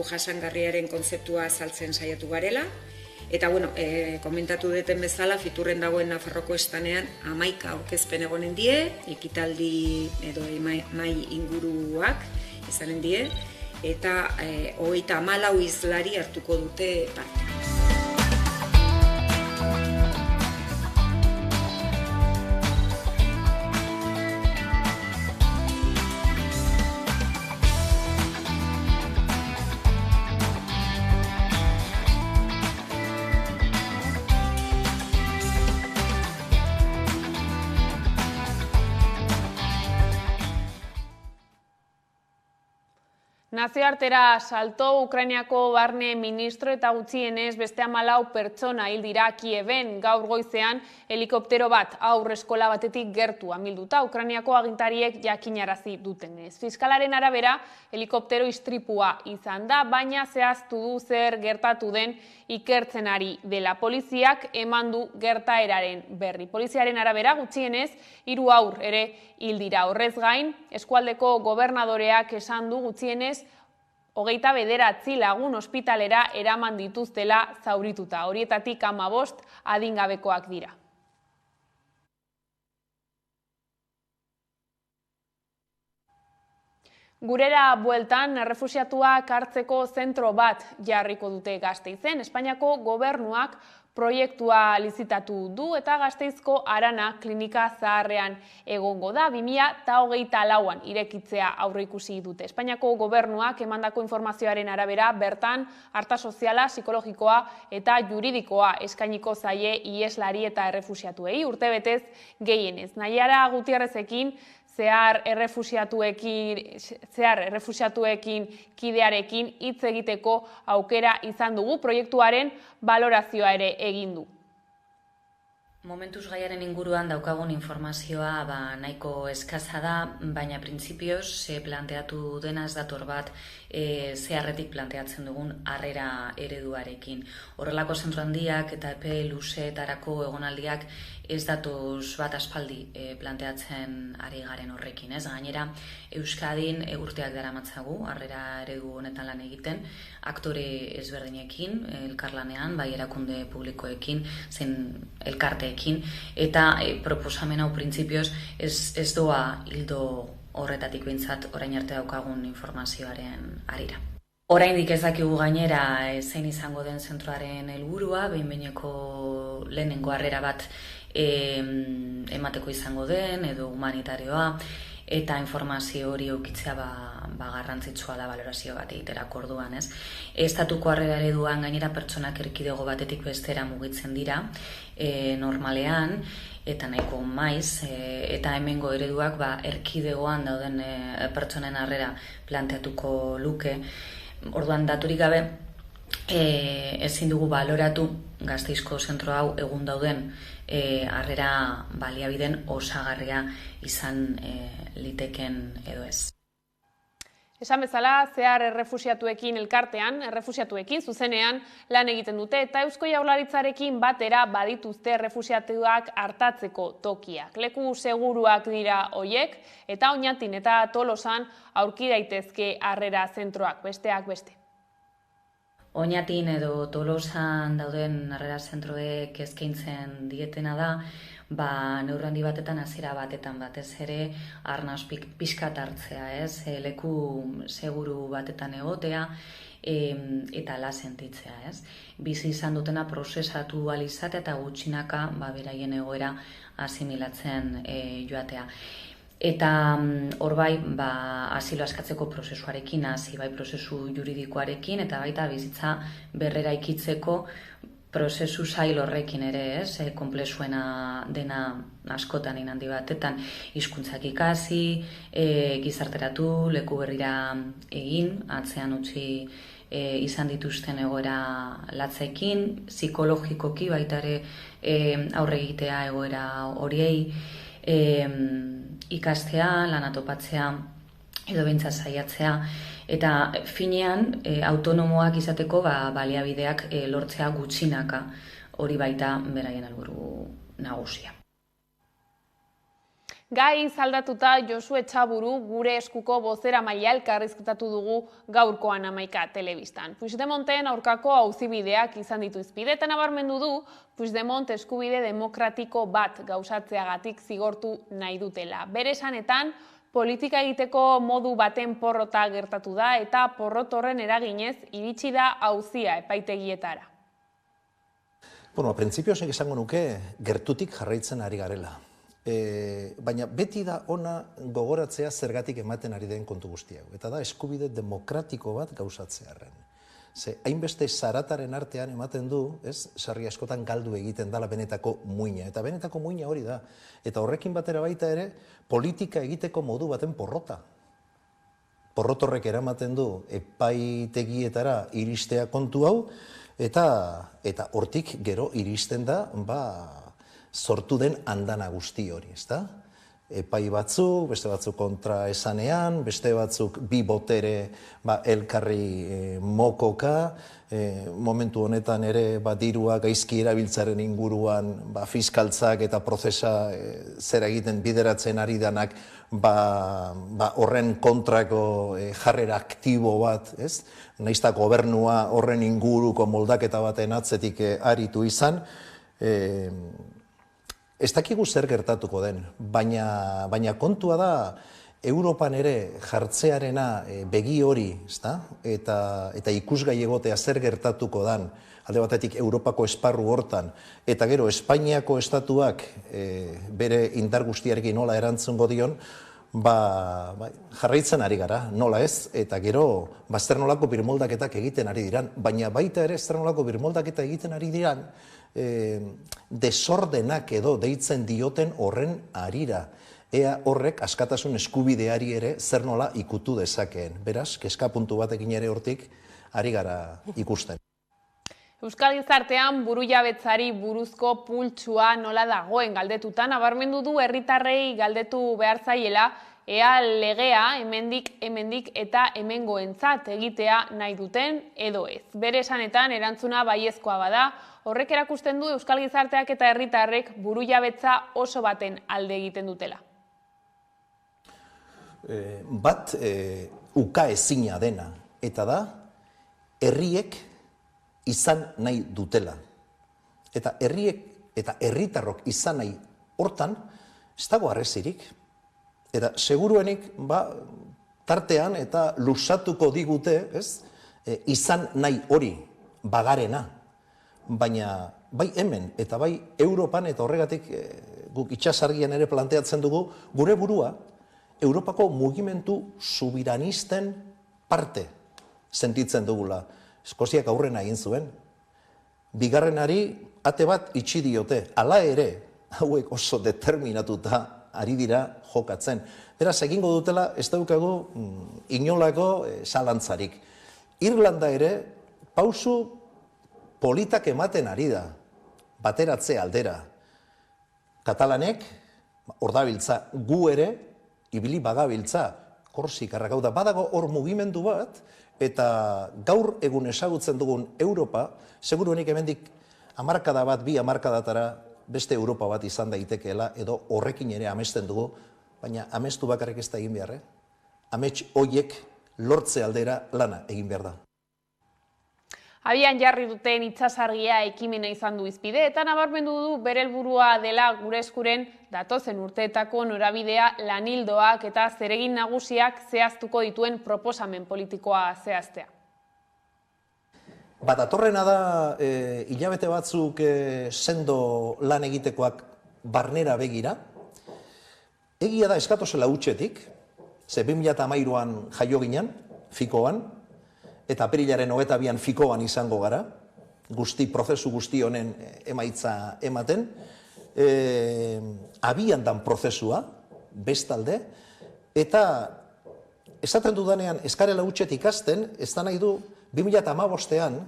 S15: Jasangarriaren kontzeptua azaltzen saiatu garela. Eta, komentatu duten bezala, Fiturren dagoen Nafarroko estanean 11 aurkezpen egonen die, ekitaldi edo mai inguruak izanen die, eta 34 hizlari hartuko dute parte.
S1: Nazioartera salto Ukrainiako barne ministro eta gutxienez beste 14 pertsona hil dira Kieben. Gaur goizean helikoptero bat haurreskola batetik gertu amilduta Ukrainiako agintariek jakinarazi dutenez. Fiskalaren arabera helikoptero istripua izan da, baina zehaztu du zer gertatu den ikertzen ari dela. Poliziak eman du gertaeraren berri. Poliziaren arabera gutxienez 3 haur ere hil dira. Horrez gain, eskualdeko gobernadoreak esan du gutxienez 29 lagun ospitalera eraman dituztela zaurituta. Horietatik 15 adingabekoak dira. Gurera bueltan, errefuxiatuak hartzeko zentro bat jarriko dute Gasteizen. Espainiako gobernuak proiektua lizitatu du eta Gasteizko Arana klinika zaharrean egongo da. 2024an irekitzea aurreikusi dute. Espainiako gobernuak emandako informazioaren arabera bertan arta soziala, psikologikoa eta juridikoa eskainiko zaie iheslari eta errefuxiatuei urtebetez gehienez. Naiara Gutierrezekin zehar errefuxiatuekin kidearekin hitz egiteko aukera izan dugu, proiektuaren balorazioa ere egin du.
S16: Momentuz gaiaren inguruan daukagun informazioa nahiko eskasa da, baina printzipioz planteatu dena ez dator bat zeharretik planteatzen dugun harrera ereduarekin. Horrelako zentro handiak eta epe luzeetarako egonaldiak ez datoz bat aspaldi planteatzen ari garen horrekin. Gainera, Euskadin urteak daramatzagu harrera eredu honetan lan egiten, aktore ezberdinekin, elkarlanean, bai erakunde publikoekin, zein elkarteekin, eta proposamen hau printzipioz ez doa hildo horretatik behintzat orain arte daukagun informazioaren harira. Oraindik ez dakigu gainera zein izango den zentroaren helburua, behin-behineko lehenengo harrera bat emateko izango den edo humanitarioa, eta informazio hori eukitzea garrantzitsua da balorazio bat egiterako orduan. Estatuko harrera ereduan gainera pertsonak erkidego batetik bestera mugitzen dira normalean, eta nahiko maiz, eta hemengo ereduak erkidegoan dauden pertsonen harrera planteatuko luke. Orduan daturik gabe ezin dugu baloratu Gasteizko zentro hau egun dauden harrera baliabideen osagarria izan liteken edo ez.
S1: Esan bezala, zehar errefuxiatuekin elkartean, errefuxiatuekin zuzenean lan egiten dute eta Eusko Jaurlaritzarekin batera badituzte errefuxiatuak hartatzeko tokiak. Leku seguruak dira hoiek eta Oñatin eta Tolosan aurki daitezke harrera zentroak, besteak beste.
S16: Oñatin edo Tolosan dauden harrera zentroek eskaintzen dietena da, neurri handi batetan hasiera batetan batez ere arnas pixkat hartzea, leku seguru batetan egotea eta la sentitzea, bizi izan dutena prozesatu ahal izatea eta gutxinaka beraien egoera asimilatzen joatea. Eta hor bai, asilo askatzeko prozesuarekin, hasi bai prozesu juridikoarekin, eta baita bizitza berrera ikitzeko prozesu zail horrekin ere, konplexuena dena askotan handi batetan, hizkuntzak ikasi, gizarteratu, leku berrira egin, atzean utzi izan dituzten egoera latzekin, psikologikoki baita ere aurre egitea egoera horiei, ikastea, lana topatzea edo behintzat saiatzea, eta finean autonomoak izateko baliabideak lortzea gutxinaka, hori baita beraien helburu nagusia.
S1: Gai zaldatuta Josu Etxaburu gure eskuko bozeramailea elkarrizketatu dugu gaurkoan 11 telebistan. Puigdemonten aurkako auzibideak izan ditu hizpide eta nabarmendu du Puigdemont eskubide demokratiko bat gauzatzeagatik zigortu nahi dutela. Bere esanetan, politika egiteko modu baten porrota gertatu da eta porrot horren eraginez iritsi da auzia epaitegietara.
S3: Printzipioz esango nuke gertutik jarraitzen ari garela. Baina beti da ona gogoratzea zergatik ematen ari den kontu guztiago. Eta da eskubide demokratiko bat gauzatzearren. Hainbeste zarataren artean ematen du, sarri askotan galdu egiten dala benetako muina. Eta benetako muina hori da. Eta horrekin batera baita ere, politika egiteko modu baten porrota. Porrot horrek eramaten du epaitegietara iristea kontu hau, eta hortik gero iristen da, sortu den andana guzti hori, ezta? epai batzuk, beste batzuk kontra esanean, beste batzuk bi botere elkarri mokoka, momentu honetan ere dirua gaizki erabiltzaren inguruan fiskaltzak eta prozesa zera egiten bideratzen ari danak horren kontrako jarrera aktibo bat, ez? Naizta gobernua horren inguruko moldaketa baten atzetik aritu izan, ez dakigu zer gertatuko den, baina kontua da Europan ere jartzearena begi hori, eta ikusgai egotea zer gertatuko dan, alde batetik Europako esparru hortan, eta gero Espainiako estatuak bere indar guztiarekin nola erantzungo dion, jarraitzen ari gara, nola ez, eta gero zer nolako birmoldaketak egiten ari diran, baina baita ere zer nolako birmoldaketa egiten ari diran, desordenak edo deitzen dioten horren arira. Ea horrek askatasun eskubideari ere zer nola ikutu dezakeen. Beraz, kezka puntu batekin ere hortik ari gara ikusten.
S1: Euskal gizartean burujabetzari buruzko pultsua nola dagoen galdetuta nabarmendu du herritarrei galdetu behar zaiela ea legea hemendik eta hemengoentzat egitea nahi duten edo ez. Bere esanetan erantzuna baiezkoa bada, horrek erakusten du Euskal gizarteak eta herritarrek burujabetza oso baten alde egiten dutela.
S3: Bat uka ezina dena, eta da herriek izan nahi dutela. Eta herriek eta herritarrok izan nahi hortan, ez dago arrezirik. Eta seguruenik tartean eta lusatuko digute, izan nahi hori bagarena. Baina bai hemen eta bai Europan, eta horregatik guk itxasargian ere planteatzen dugu, gure burua Europako mugimendu subiranisten parte sentitzen dugula. Eskoziak aurrena egin zuen. Bigarrenari ate bat itxi diote. Hala ere, hauek oso determinatuta ari dira jokatzen. Beraz, egingo dutela ez daukagu inolako zalantzarik. Irlanda ere, pausu politak ematen ari da, bateratze aldera. Katalanek, hor dabiltza, gu ere, ibili bagabiltza, Korsikarrak, hau da, badago hor mugimendu bat, eta gaur egun ezagutzen dugun Europa, seguruenik hemendik hamarkada bat, bi hamarkadatara beste Europa bat izan daitekeela, edo horrekin ere amesten dugu, baina amestu bakarrik ez da egin behar, amets hoiek lortze aldera lana egin behar da.
S1: Abian jarri duten itsasargia ekimena izan du hizpide eta nabarmendu du bere helburua dela gure eskuren datozen urteetako norabidea lanildoak eta zeregin nagusiak zehaztuko dituen proposamen politikoa zehaztea.
S3: Datorrena da hilabete batzuk sendo lan egitekoak barnera begira. Egia da eskatozela hutsetik, ze 2013an jaio ginen, fikoan, eta apirilaren 22an fikoan izango gara, prozesu guzti honen emaitza ematen, abian dan prozesua, bestalde, eta esaten dudanean eskarela hutset ikasten, ez da nahi du 2015an,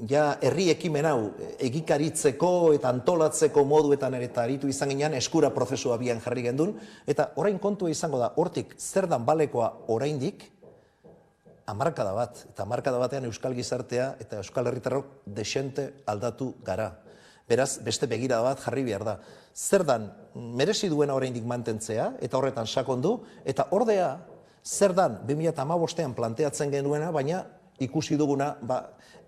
S3: ja herri ekimen hau egikaritzeko eta antolatzeko moduetan eta aritu izan ginean eskura prozesua abian jarri gendun, eta orain kontua izango da, hortik zer dan balekoa oraindik, hamarkada bat, eta hamarkada batean Euskal gizartea eta Euskal herritarrok desente aldatu gara. Beraz, beste begirada bat jarri behar da. Zer dan, merezi duena oraindik mantentzea, eta horretan sakondu, eta ordea, zer dan, 2015an planteatzen genuena, baina ikusi duguna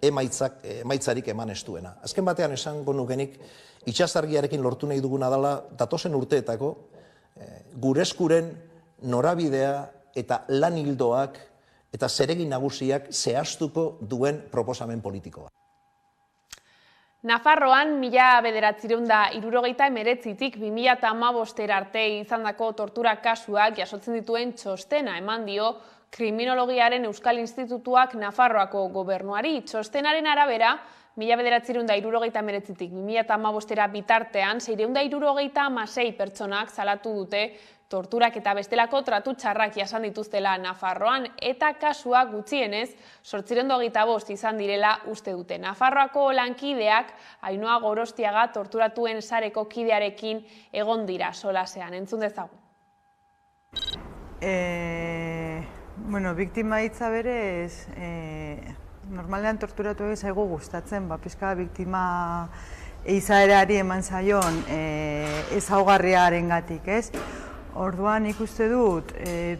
S3: emaitzarik eman ez duena. Azken batean esango nukenik, itsasargiarekin lortu nahi duguna dela, datozen urteetako, gure eskuren norabidea eta lan hildoak eta zeregin nagusiak zehaztuko duen proposamen politikoa.
S1: Nafarroan 1969tik 2015 arte izandako tortura kasuak jasotzen dituen txostena eman dio Kriminologiaren Euskal Institutuak Nafarroako gobernuari. Txostenaren arabera, 1969tik 2015 bitartean, 676 pertsonak salatu dute torturak eta bestelako tratu txarrak jasan dituztela Nafarroan, eta kasua gutxienez 825 izan direla uste dute. Nafarroako lankideak Ainhoa Gorostiaga torturatuen sareko kidearekin egon dira solasean. Entzun dezagun.
S17: Biktima hitza berez, normalean torturatu zaigu gustatzen, pixka biktima izaerari eman zaion ezaugarriarengatik, ez? Orduan ikuste dut,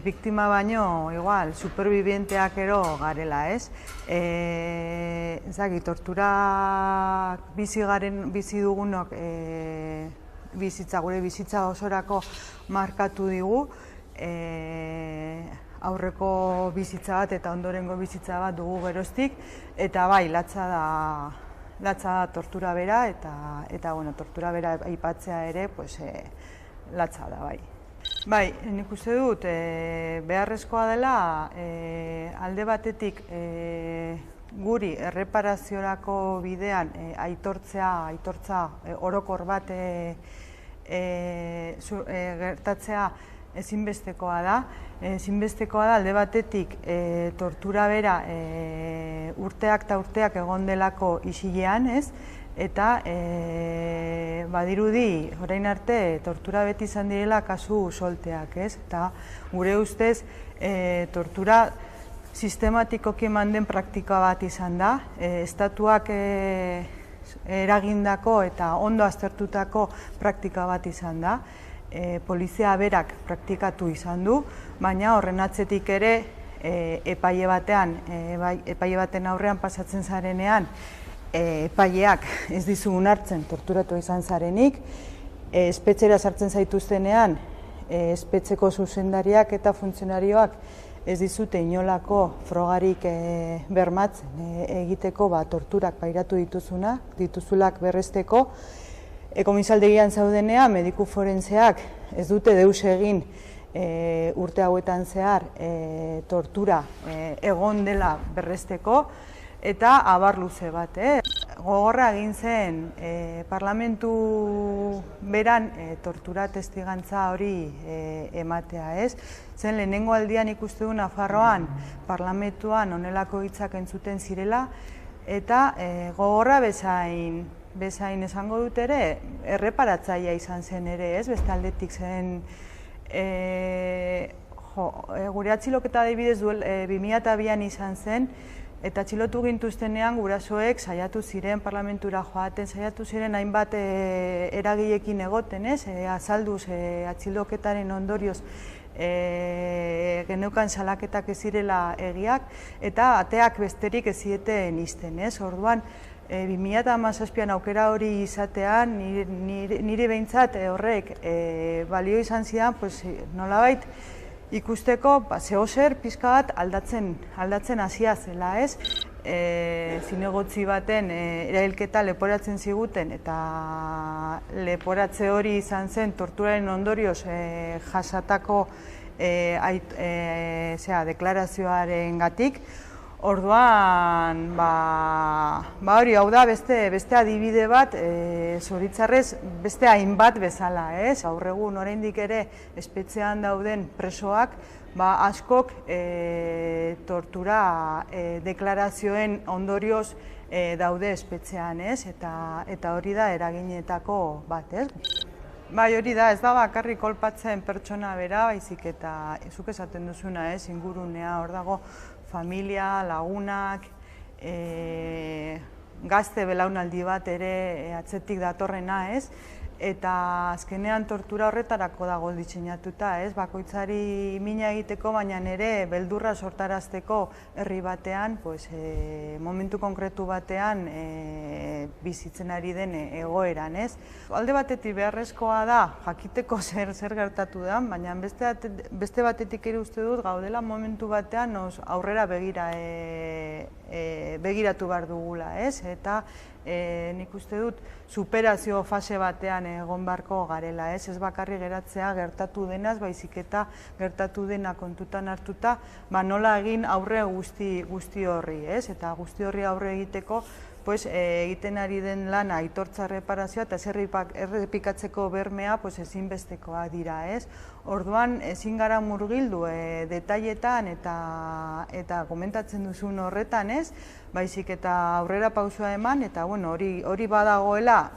S17: biktima baino, igual, superbibienteak ero garela, ez? Torturak bizi dugunok gure bizitza osorako markatu digu, aurreko bizitza bat eta ondorengo bizitza bat dugu geroztik, eta bai, latza da tortura bera, eta tortura bera aipatzea ere, latza da, bai. Bai, nik uste dut, beharrezkoa dela, alde batetik guri erreparaziorako bidean aitortza orokor bat gertatzea ezinbestekoa da. Ezinbestekoa da alde batetik tortura bera urteak eta urteak egon delako isilean, ez? Eta badirudi, orain arte, tortura beti izan direla kasu solteak, ez? Eta gure ustez, tortura sistematikoki eman den praktika bat izan da, estatuak eragindako eta ondo aztertutako praktika bat izan da, polizia berak praktikatu izan du, baina horren atzetik ere epaile baten aurrean pasatzen zarenean, epaileak ez dizu onartzen torturatu izan zarenik, espetxera sartzen zaituztenean, espetxeko zuzendariak eta funtzionarioak ez dizute inolako frogarik bermatzen egiteko torturak pairatu dituzulak berresteko. Komisaldegian zaudenean, mediku forenseak ez dute deus egin urte hauetan zehar tortura egon dela berresteko, eta abar luze bat. Gogorra egin zen parlamentu beran tortura testigantza hori ematea, ez? Zen lehenengo aldian ikuste du Nafarroan parlamentuan honelako hitzak entzuten zirela, eta gogorra bezain esango dut ere, erreparatzailea izan zen ere, ez? Beste aldetik zen, gure atxiloketa adibidez 2002an izan zen, eta atxilotu gintuztenean gurasoek saiatu ziren parlamentura joaten, saiatu ziren hainbat eragileekin egoten, ez? Azalduz atxiloketaren ondorioz geneukan salaketak ez zirela egiak, eta ateak besterik ez zieten izten, ez? Orduan, 2017an aukera hori izatean, niri behintzat horrek balio izan zidan, nolabait ikusteko zehozer pixka bat aldatzen hasia zela, ez? Zinegotzi baten erailketa leporatzen ziguten, eta leporatze hori izan zen torturaren ondorioz jasatako deklarazioaren gatik. Orduan, hori, hau da beste adibide bat, zoritzarrez beste hainbat bezala, ez? Gaur egun oraindik ere espetxean dauden presoak, askok tortura deklarazioen ondorioz daude espetxean, ez? Eta hori da eraginetako bat, ez? Bai, hori da, ez da bakarrik kolpatzen pertsona bera, baizik eta zuk esaten duzuna, ez? Ingurunea, hor dago familia, lagunak, gazte belaunaldi bat ere atzetik datorrena, ez? Eta azkenean tortura horretarako dago diseinatuta, ez? Bakoitzari mina egiteko, baina ere beldurra sortarazteko herri batean, momentu konkretu batean bizitzen ari den egoeran, ez? Alde batetik beharrezkoa da jakiteko zer gertatu da, baina beste batetik ere uste dut gaudela momentu batean aurrera begiratu behar dugula, ez? Eta nik uste dut superazio fase batean egon beharko garela, ez? Ez bakarri geratzea gertatu denaz, baizik eta gertatu dena kontutan hartuta, nola egin aurre guzti horri, ez? Eta guzti horri aurre egiteko egiten ari den lana aitortza reparazioa eta errepikatzeko bermea ezinbestekoa dira, ez? Orduan ezin gara murgildu detailetan eta komentatzen duzun horretan, ez? Baizik eta aurrera pausua eman eta hori badagoela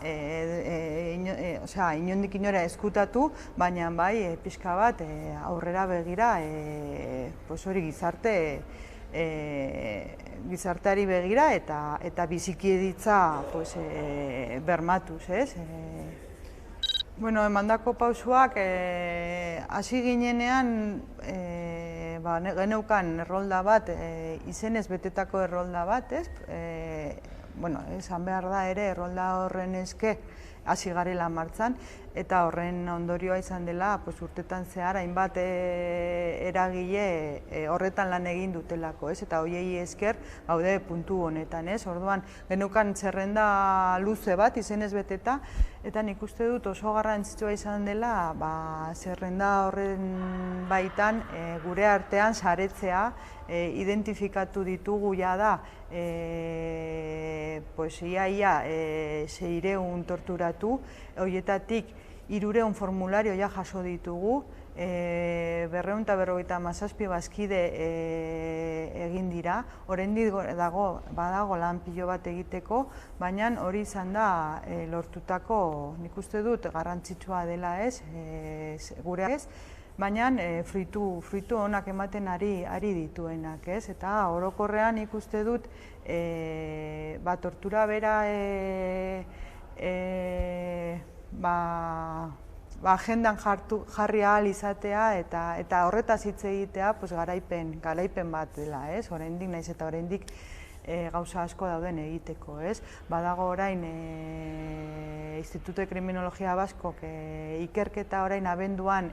S17: inondik inora eskutatu, baina bai pixka bat aurrera begira hori gizarteari begira eta bizikidetza bermatuz, ez? Emandako pausuak hasi ginenean geneukan errolda bat, izenez betetako errolda bat, ez? Esan behar da ere errolda horren eske hasi garela martxan, eta horren ondorioa izan dela urtetan zehar hainbat eragile horretan lan egin dutelako, ez? Eta hoiei esker gaude puntu honetan, ez? Orduan genukan zerrenda luze bat izenez beteta, eta nik uste dut oso garrantzitsua izan dela zerrenda horren baitan gure artean saretzea, identifikatu ditugu jada ia 600 torturatu, horietatik 300 formulario jaso ditugu, 257 bazkide egin dira, oraindik badago lan pilo bat egiteko, baina hori izan da lortutako, nik uste dut garrantzitsua dela, ez, gure ez, baina fruitu onak ematen ari dituenak, ez? Eta orokorrean ikuste dut tortura bera agendan jarri ahal izatea eta horretaz hitz egitea garaipen bat dela, ez? Oraindik naiz eta oraindik gauza asko dauden egiteko, ez? Badago orain Instituto de Kriminologia Baskok ikerketa orain abenduan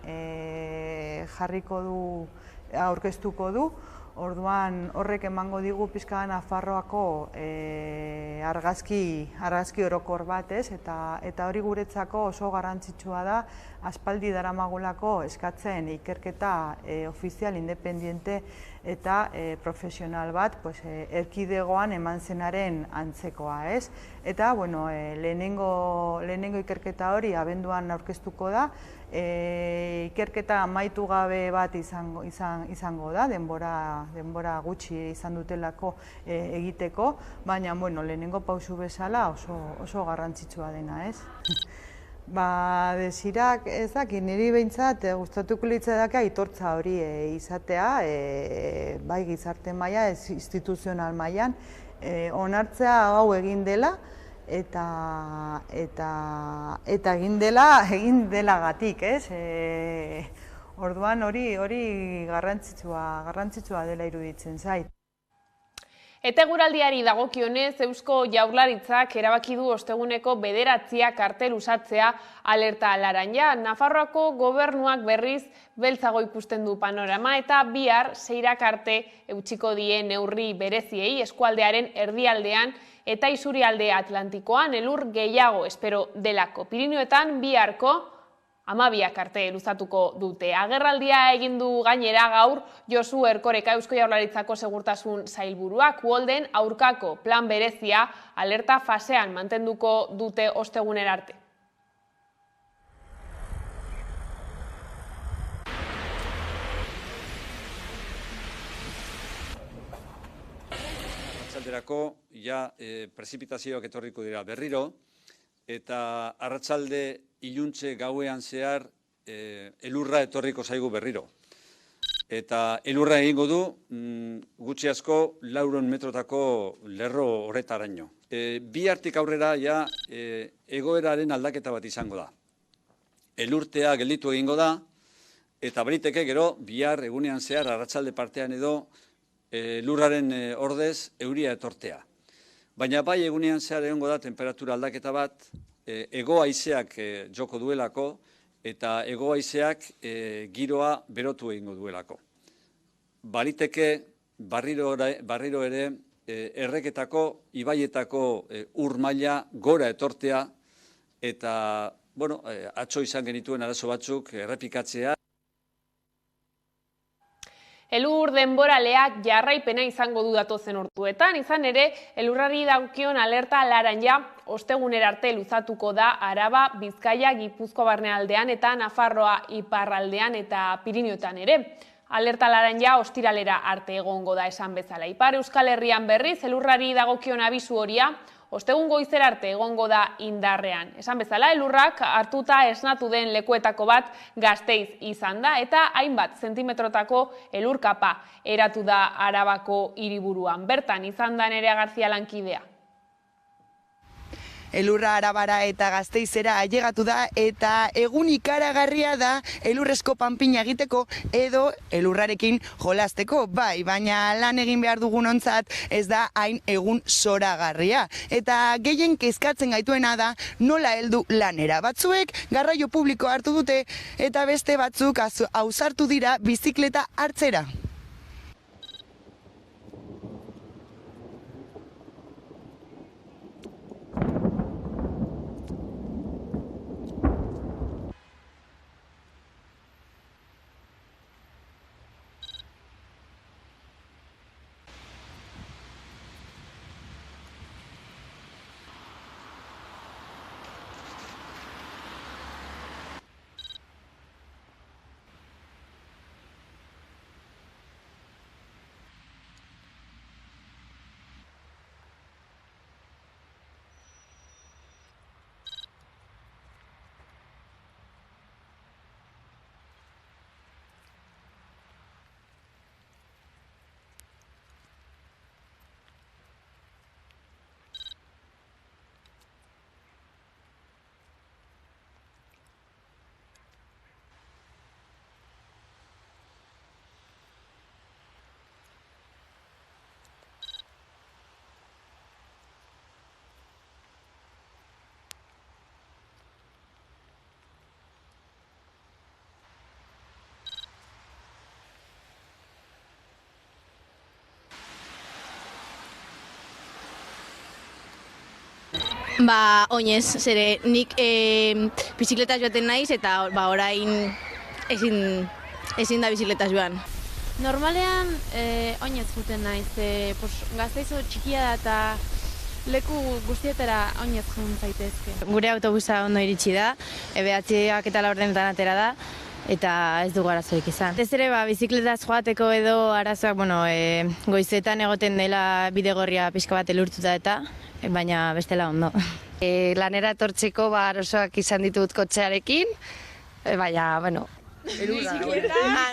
S17: aurkeztuko du, orduan horrek emango digu pixka Nafarroako argazki orokor bat, ez? Eta hori guretzako oso garrantzitsua da, aspaldi daramagulako eskatzen ikerketa ofizial, independiente eta profesional bat erkidegoan eman zenaren antzekoa, ez? Eta, lehenengo ikerketa hori abenduan aurkeztuko da, ikerketa amaitu gabe bat izango da, denbora gutxi izan dutelako egiteko, baina, lehenengo pausu bezala oso garrantzitsua dena, ez? Desirak, ez dakit, niri behintzat gustatuko litzaidake aitortza hori izatea, bai gizarte maila, ez instituzional mailan, onartzea hau egin dela, eta egin delagatik, ez? Orduan hori garrantzitsua dela iruditzen zait.
S1: Eta eguraldiari dagokionez, Eusko Jaurlaritzak erabaki du osteguneko 9 kartel usatzea alerta laranja. Nafarroako gobernuak berriz beltzago ikusten du panorama eta bihar 6 arte eutsiko die neurri bereziei eskualdearen erdialdean eta isurialde Atlantikoan elur gehiago espero delako. Pirinioetan biharko 12 arte luzatuko dute. Agerraldia egin du gainera gaur Josu Erkoreka Eusko Jaurlaritzako segurtasun sailburuak, uholden aurkako plan berezia alerta fasean mantenduko dute ostegunera arte.
S2: Arratsalderako prezipitazioak etorriko dira berriro, eta arratsalde iluntze gauean zehar elurra etorriko zaigu berriro. Eta elurra egingo du gutxi asko 400 metrotako lerro horretaraino. Bihartik aurrera egoeraren aldaketa bat izango da. Elurtea gelditu egingo da, eta baliteke gero bihar egunean zehar arratsalde partean edo elurraren ordez euria etortea. baina bai egunean zehar egongo da temperatura aldaketa bat, hego haizeak joko duelako, eta hego haizeak giroa berotu egingo duelako. Baliteke barriro ere erreketako, ibaietako ur maila gora etortea, eta, atzo izan genituen arazo batzuk errepikatzea.
S1: Elur denboraleak jarraipena izango du datozen orduetan, izan ere, elurrari dagokion alerta laranja ostegunera arte luzatuko da Araba, Bizkaia, Gipuzkoa barnealdean eta Nafarroa iparraldean eta Pirinioetan ere. Alerta laranja ostiralera arte egongo da esan bezala. Ipar Euskal Herrian berriz, elurrari dagokion abisu horia, ostegun goizera arte egongo da indarrean. Esan bezala, elurrak hartuta esnatu den lekuetako bat Gasteiz izan da, eta hainbat zentimetrotako elurkapa eratu da Arabako hiriburuan. Bertan izan da Nerea Garzia lankidea.
S18: Elurra Arabara eta Gasteizera ailegatu da eta egun ikaragarria da elurrezko panpina egiteko edo elurrarekin jolasteko, bai, baina lan egin behar dugunontzat ez da hain egun zoragarria. Eta gehien kezkatzen gaituena da nola heldu lanera. Batzuek garraio publiko hartu dute eta beste batzuk ausartu dira bizikleta hartzera.
S19: Oinez, zere nik bizikletaz joaten naiz eta orain ezin da bizikletaz joan.
S20: Normalean oinez joaten naiz, Gasteizo txikia da eta leku guztietara oinez joan zaitezke.
S19: Gure autobusa ondo iritsi da, 9:00 atera da, eta ez dugu arazoik izan. Ez ere, bizikletaz joateko edo arazoak, goizetan egoten dela bidegorria pixka bat elurtuta eta, baina bestela ondo.
S21: Lanera etortzeko arazoak izan ditut kotxearekin, baina,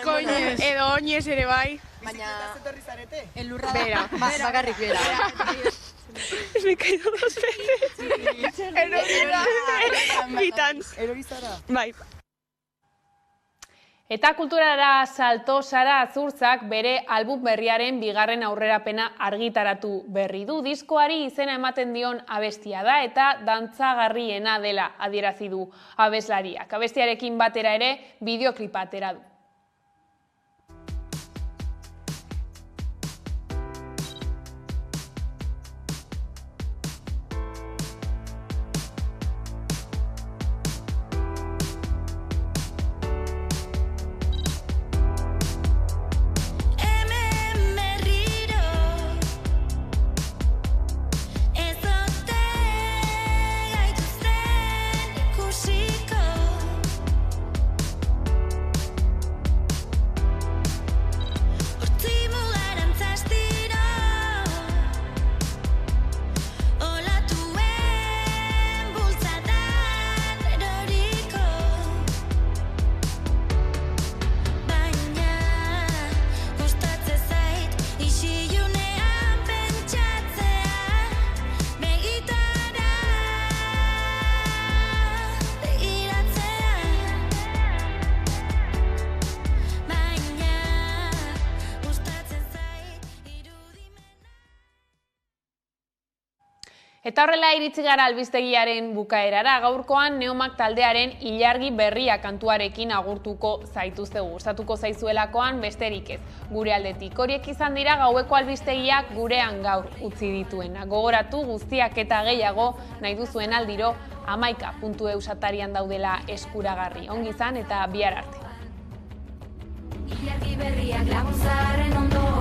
S19: Koinez.
S20: Edo oinez ere bai.
S18: Bizikletaz etorri zarete?
S20: Elurra
S19: bera, bakarrik bera.
S20: Me he caído 2 veces.
S18: Erorizara?
S20: Bai.
S1: Eta kulturara salto Sara Azurtzak bere album berriaren bigarren aurrerapena argitaratu berri du. Diskoari izena ematen dion abestia da eta dantzagarriena dela adierazi du abeslariak. Abestiarekin batera ere bideoklipa atera du. Eta horrela iritsi gara albistegiaren bukaerara, gaurkoan Neomak taldearen Ilargi berria kantuarekin agurtuko zaituztegu. Gustatuko zaizuelakoan besterik ez. Gure aldetik horiek izan dira gaueko albistegiak gurean gaur utzi dituena. Gogoratu guztiak eta gehiago nahi duzuen aldiro 11.eus atarian daudela eskuragarri. Ongi izan eta bihar arte.
S4: Ilargi berriak laguntzaren ondoan